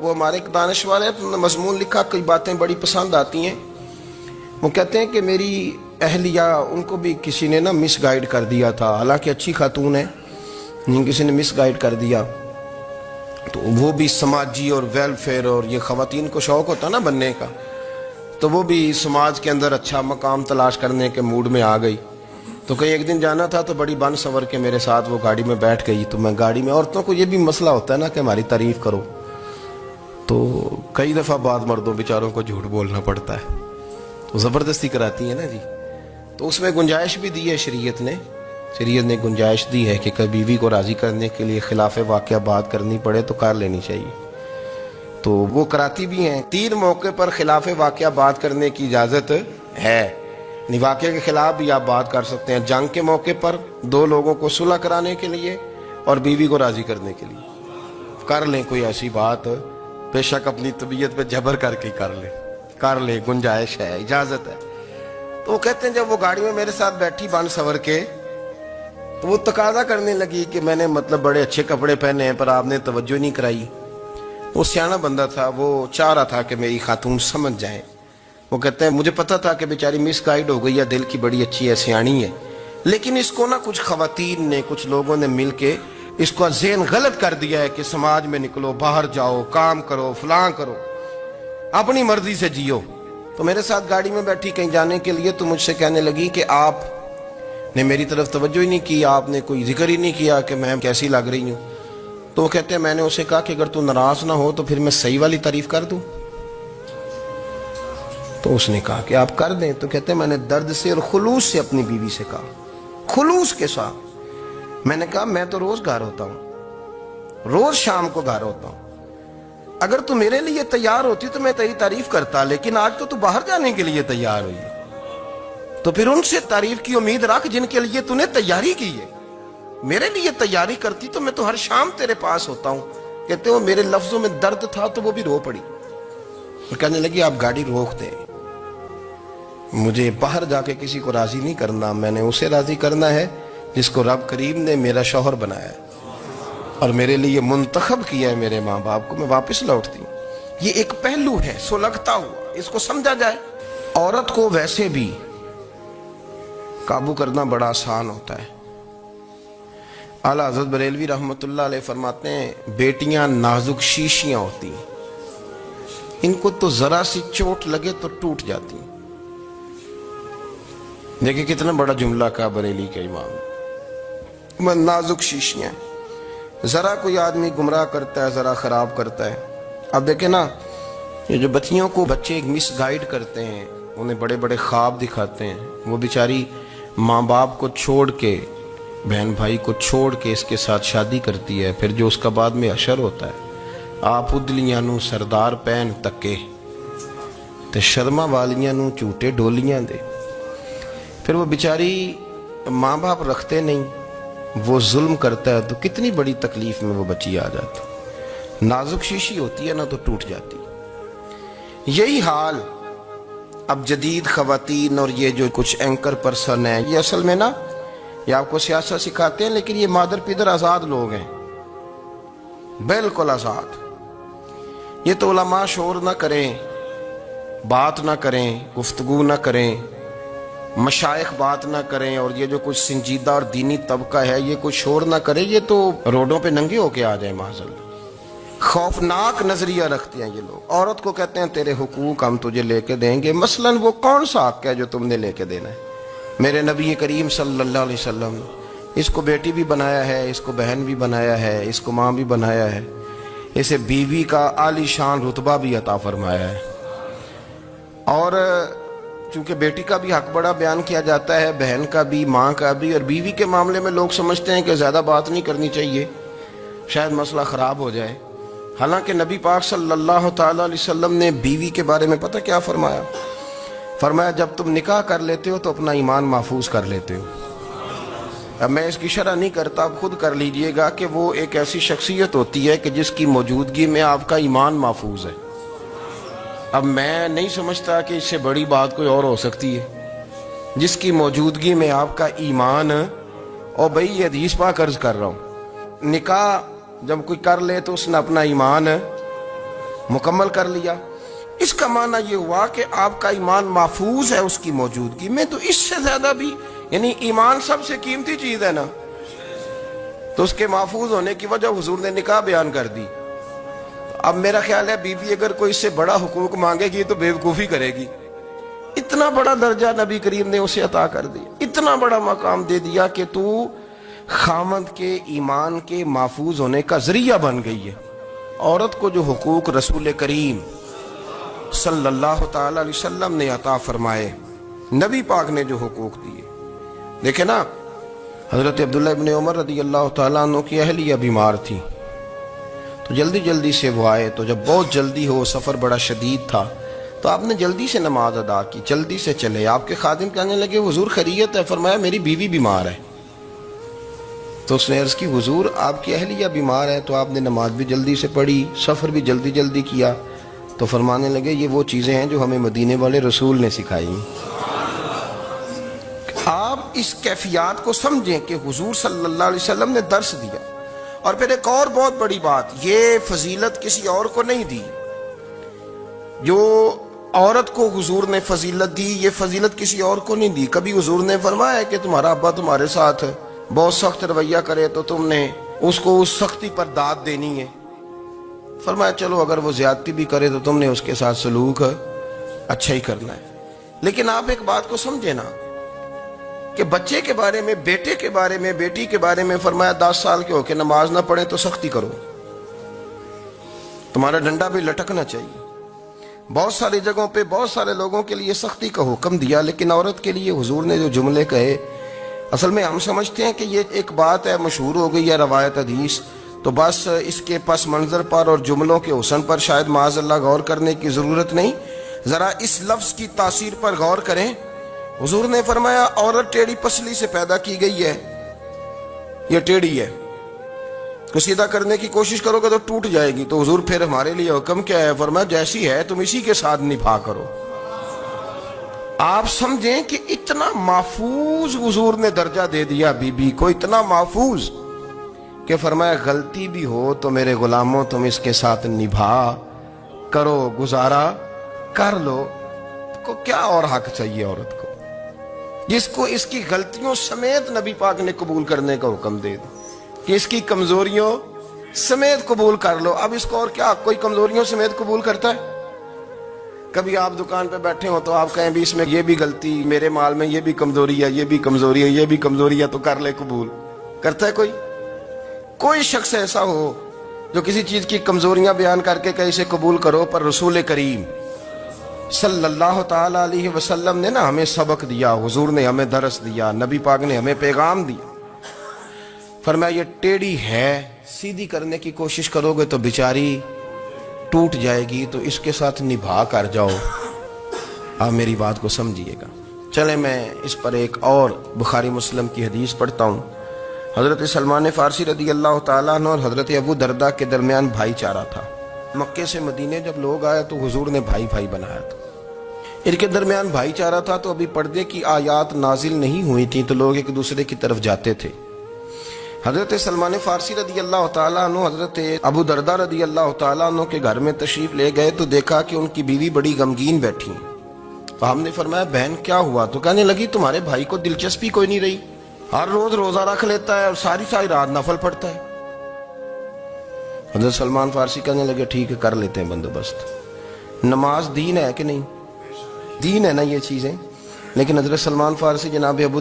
وہ ہمارے ایک دانشور ہے، مضمون لکھا، کئی باتیں بڑی پسند آتی ہیں۔ وہ کہتے ہیں کہ میری اہلیہ، ان کو بھی کسی نے نا مس گائیڈ کر دیا تھا، حالانکہ اچھی خاتون ہے، کسی نے مس گائیڈ کر دیا، تو وہ بھی سماجی اور ویلفیئر اور یہ خواتین کو شوق ہوتا نا بننے کا، تو وہ بھی سماج کے اندر اچھا مقام تلاش کرنے کے موڈ میں آ گئی۔ تو کہیں ایک دن جانا تھا تو بڑی بن سور کے میرے ساتھ وہ گاڑی میں بیٹھ گئی۔ تو میں گاڑی میں، عورتوں کو یہ بھی مسئلہ ہوتا ہے نا کہ ہماری تعریف کرو، تو کئی دفعہ بعض مردوں بیچاروں کو جھوٹ بولنا پڑتا ہے، تو زبردستی کراتی ہے نا جی۔ تو اس میں گنجائش بھی دی ہے شریعت نے گنجائش دی ہے کہ کبھی بیوی کو راضی کرنے کے لیے خلاف واقعہ بات کرنی پڑے تو کر لینی چاہیے، تو وہ کراتی بھی ہیں۔ 3 موقع پر خلاف واقعہ بات کرنے کی اجازت ہے، واقعے کے خلاف بھی آپ بات کر سکتے ہیں۔ جنگ کے موقع پر 2 لوگوں کو صلح کرانے کے لیے اور بیوی کو راضی کرنے کے لیے کر لیں کوئی ایسی بات، بے شک اپنی طبیعت پہ جبر کر کے کر لیں، گنجائش ہے، اجازت ہے۔ تو وہ کہتے ہیں جب وہ گاڑی میں میرے ساتھ بیٹھی بن سور کے، تو وہ تقاضا کرنے لگی کہ میں نے بڑے اچھے کپڑے پہنے ہیں پر آپ نے توجہ نہیں کرائی۔ وہ سیاںا بندہ تھا، وہ چاہ رہا تھا کہ میری خاتون سمجھ جائیں۔ وہ کہتے ہیں مجھے پتا تھا کہ بیچاری مس گائیڈ ہو گئی ہے، دل کی بڑی اچھی ہے، سیاਣੀ ہے، لیکن اس کو نا کچھ خواتین نے، کچھ لوگوں نے مل کے اس کو ذہن غلط کر دیا ہے کہ سماج میں نکلو، باہر جاؤ، کام کرو، فلاں کرو، اپنی مرضی سے جیو۔ تو میرے ساتھ گاڑی میں بیٹھی کہیں جانے کے لیے، تو مجھ سے کہنے لگی کہ آپ نے میری طرف توجہ ہی نہیں کی، آپ نے کوئی ذکر ہی نہیں کیا کہ میں کیسی لگ رہی ہوں۔ تو وہ کہتے ہیں میں نے اسے کہا کہ اگر تو ناراض نہ ہو تو پھر میں صحیح والی تعریف کر دوں۔ تو اس نے کہا کہ آپ کر دیں۔ تو کہتے ہیں میں نے درد سے اور خلوص سے اپنی بیوی سے کہا، خلوص کے ساتھ میں نے کہا میں تو روز گھر ہوتا ہوں، روز شام کو گھر ہوتا ہوں، اگر تو میرے لیے تیار ہوتی تو میں تیری تعریف کرتا، لیکن آج تو باہر جانے کے لیے تیار ہوئی، تو پھر ان سے تعریف کی امید رکھ جن کے لیے تو نے تیاری کی ہے۔ میرے لیے تیاری کرتی تو میں تو ہر شام تیرے پاس ہوتا ہوں۔ کہتے ہیں میرے لفظوں میں درد تھا تو وہ بھی رو پڑی، اور کہنے لگی آپ گاڑی روک دیں، مجھے باہر جا کے کسی کو راضی نہیں کرنا، میں نے اسے راضی کرنا ہے جس کو رب کریم نے میرا شوہر بنایا ہے اور میرے لیے منتخب کیا ہے، میرے ماں باپ کو۔ میں واپس لوٹتی ہوں۔ یہ ایک پہلو ہے سلگتا ہوا، اس کو سمجھا جائے۔ عورت کو ویسے بھی قابو کرنا بڑا آسان ہوتا ہے۔ اعلیٰ حضرت بریلوی رحمۃ اللہ علیہ فرماتے ہیں بیٹیاں نازک شیشیاں ہوتی ہیں، ان کو تو ذرا سی چوٹ لگے تو ٹوٹ جاتی ہیں۔ دیکھیں کتنا بڑا جملہ کہا بریلی کے امام، نازک شیشیاں، ذرا کوئی آدمی گمراہ کرتا ہے، ذرا خراب کرتا ہے۔ اب دیکھیں نا، یہ جو بچیوں کو بچے مس گائیڈ کرتے ہیں، انہیں بڑے بڑے خواب دکھاتے ہیں، وہ بیچاری ماں باپ کو چھوڑ کے، بہن بھائی کو چھوڑ کے اس کے ساتھ شادی کرتی ہے، پھر جو اس کا بعد میں حشر ہوتا ہے، آپ ادلیاں نو سردار پہن تکے تے شرما والیاں نو جھوٹے ڈولیاں دے۔ پھر وہ بیچاری ماں باپ رکھتے نہیں، وہ ظلم کرتا ہے، تو کتنی بڑی تکلیف میں وہ بچی آ جاتی۔ نازک شیشی ہوتی ہے نا تو ٹوٹ جاتی۔ یہی حال اب جدید خواتین اور یہ جو کچھ اینکر پرسن ہیں، یہ اصل میں نا یہ آپ کو سیاست سکھاتے ہیں، لیکن یہ مادر پیدر آزاد لوگ ہیں، بالکل آزاد۔ یہ تو علماء شور نہ کریں، بات نہ کریں، گفتگو نہ کریں، مشائخ بات نہ کریں، اور یہ جو کچھ سنجیدہ اور دینی طبقہ ہے یہ کوئی شور نہ کرے، یہ تو روڈوں پہ ننگے ہو کے آ جائیں معاذ۔ خوفناک نظریہ رکھتے ہیں یہ لوگ۔ عورت کو کہتے ہیں تیرے حقوق ہم تجھے لے کے دیں گے، مثلاً وہ کون سا حق ہے جو تم نے لے کے دینا ہے؟ میرے نبی کریم صلی اللہ علیہ وسلم اس کو بیٹی بھی بنایا ہے، اس کو بہن بھی بنایا ہے، اس کو ماں بھی بنایا ہے، اسے بیوی کا عالی شان رتبہ بھی عطا فرمایا ہے۔ اور چونکہ بیٹی کا بھی حق بڑا بیان کیا جاتا ہے، بہن کا بھی، ماں کا بھی، اور بیوی کے معاملے میں لوگ سمجھتے ہیں کہ زیادہ بات نہیں کرنی چاہیے، شاید مسئلہ خراب ہو جائے۔ حالانکہ نبی پاک صلی اللہ تعالیٰ علیہ وسلم نے بیوی کے بارے میں پتہ کیا فرمایا؟ فرمایا جب تم نکاح کر لیتے ہو تو اپنا ایمان محفوظ کر لیتے ہو۔ اب میں اس کی شرح نہیں کرتا، اب خود کر لیجئے گا کہ وہ ایک ایسی شخصیت ہوتی ہے کہ جس کی موجودگی میں آپ کا ایمان محفوظ ہے۔ اب میں نہیں سمجھتا کہ اس سے بڑی بات کوئی اور ہو سکتی ہے، جس کی موجودگی میں آپ کا ایمان، اور بھئی یہ حدیث پاک عرض کر رہا ہوں، نکاح جب کوئی کر لے تو اس نے اپنا ایمان مکمل کر لیا. اس کا معنی یہ ہوا کہ آپ کا ایمان محفوظ ہے اس کی موجودگی میں. تو اس سے زیادہ بھی یعنی ایمان سب سے قیمتی چیز ہے نا, تو اس کے محفوظ ہونے کی وجہ حضور نے نکاح بیان کر دی. اب میرا خیال ہے بی بی اگر کوئی اس سے بڑا حقوق مانگے گی تو بیوقوفی کرے گی. اتنا بڑا درجہ نبی کریم نے اسے عطا کر دیا, اتنا بڑا مقام دے دیا کہ تو خامند کے ایمان کے محفوظ ہونے کا ذریعہ بن گئی ہے. عورت کو جو حقوق رسول کریم صلی اللہ تعالی علیہ وسلم نے عطا فرمائے, نبی پاک نے جو حقوق دیے, دیکھیں نا حضرت عبداللہ ابن عمر رضی اللہ تعالیٰ عنہ کی اہلیہ بیمار تھی, تو جلدی جلدی سے وہ آئے. تو جب بہت جلدی ہو, سفر بڑا شدید تھا, تو آپ نے جلدی سے نماز ادا کی, جلدی سے چلے. آپ کے خادم کہنے لگے حضور خیریت ہے؟ فرمایا میری بیوی بیمار ہے. تو اس نے عرض کی حضور آپ کی اہلیہ بیمار ہے. تو آپ نے نماز بھی جلدی سے پڑھی, سفر بھی جلدی جلدی کیا. تو فرمانے لگے یہ وہ چیزیں ہیں جو ہمیں مدینے والے رسول نے سکھائی. آپ اس کیفیات کو سمجھیں کہ حضور صلی اللہ علیہ وسلم نے درس دیا. اور پھر ایک اور بہت بڑی بات, یہ فضیلت کسی اور کو نہیں دی. جو عورت کو حضور نے فضیلت دی, یہ فضیلت کسی اور کو نہیں دی. کبھی حضور نے فرمایا کہ تمہارا ابا تمہارے ساتھ بہت سخت رویہ کرے تو تم نے اس کو اس سختی پر داد دینی ہے. فرمایا چلو اگر وہ زیادتی بھی کرے تو تم نے اس کے ساتھ سلوک اچھا ہی کرنا ہے. لیکن آپ ایک بات کو سمجھے نا کہ بچے کے بارے میں, بیٹے کے بارے میں, بیٹی کے بارے میں فرمایا 10 سال کے ہو کے نماز نہ پڑھے تو سختی کرو, تمہارا ڈنڈا بھی لٹکنا چاہیے. بہت ساری جگہوں پہ بہت سارے لوگوں کے لیے سختی کا حکم دیا, لیکن عورت کے لیے حضور نے جو جملے کہے, اصل میں ہم سمجھتے ہیں کہ یہ ایک بات ہے, مشہور ہو گئی ہے روایت حدیث, تو بس اس کے پس منظر پر اور جملوں کے حسن پر شاید معاذ اللہ غور کرنے کی ضرورت نہیں. ذرا اس لفظ کی تاثیر پر غور کریں. حضور نے فرمایا عورت ٹیڑھی پسلی سے پیدا کی گئی ہے, یہ ٹیڑھی ہے, کو سیدھا کرنے کی کوشش کرو گے تو ٹوٹ جائے گی. تو حضور پھر ہمارے لیے حکم کیا ہے؟ فرمایا جیسی ہے تم اسی کے ساتھ نبھا کرو. آپ سمجھیں کہ اتنا محفوظ حضور نے درجہ دے دیا بی بی کو, اتنا محفوظ کہ فرمایا غلطی بھی ہو تو میرے غلاموں تم اس کے ساتھ نبھا کرو, گزارا کر لو. کو کیا اور حق چاہیے عورت کو, جس کو اس کی غلطیوں سمیت نبی پاک نے قبول کرنے کا حکم دے دیا کہ اس کی کمزوریوں سمیت قبول کر لو. اب اس کو اور کیا, کوئی کمزوریوں سمیت قبول کرتا ہے؟ کبھی آپ دکان پہ بیٹھے ہو تو آپ کہیں بھی اس میں یہ بھی غلطی, میرے مال میں یہ بھی کمزوری ہے, یہ بھی کمزوری ہے, یہ بھی کمزوری ہے, تو کر لے قبول. کرتا ہے کوئی؟ کوئی شخص ایسا ہو جو کسی چیز کی کمزوریاں بیان کر کے کہ اسے قبول کرو؟ پر رسول کریم صلی اللہ تعالی علیہ وسلم نے نا ہمیں سبق دیا, حضور نے ہمیں درس دیا, نبی پاک نے ہمیں پیغام دیا. فرمایا یہ ٹیڑھی ہے, سیدھی کرنے کی کوشش کرو گے تو بیچاری ٹوٹ جائے گی, تو اس کے ساتھ نبھا کر جاؤ. آپ میری بات کو سمجھیے گا. چلیں میں اس پر ایک اور بخاری مسلم کی حدیث پڑھتا ہوں. حضرت سلمان فارسی رضی اللہ تعالیٰ عنہ اور حضرت ابو درداء کے درمیان بھائی چارہ تھا. مکے سے مدینے جب لوگ آئے تو حضور نے بھائی بھائی بنایا تھا. ان کے درمیان بھائی چارہ تھا, تو ابھی پردے کی آیات نازل نہیں ہوئی تھیں, تو لوگ ایک دوسرے کی طرف جاتے تھے. حضرت سلمان فارسی رضی اللہ تعالیٰ عنہ حضرت ابو درداء رضی اللہ تعالیٰ عنہ کے گھر میں تشریف لے گئے, تو دیکھا کہ ان کی بیوی بڑی غمگین بیٹھی. تو ہم نے فرمایا بہن کیا ہوا؟ تو کہنے لگی تمہارے بھائی کو دلچسپی کوئی نہیں رہی, ہر روز روزہ رکھ لیتا ہے اور ساری ساری رات نفل پڑھتا ہے. حضرت سلمان فارسی کہنے لگے ٹھیک ہے کر لیتے ہیں بندوبست. نماز دین ہے کہ نہیں؟ دین ہے نا یہ چیزیں. لیکن حضرت سلمان فارسی جناب ابو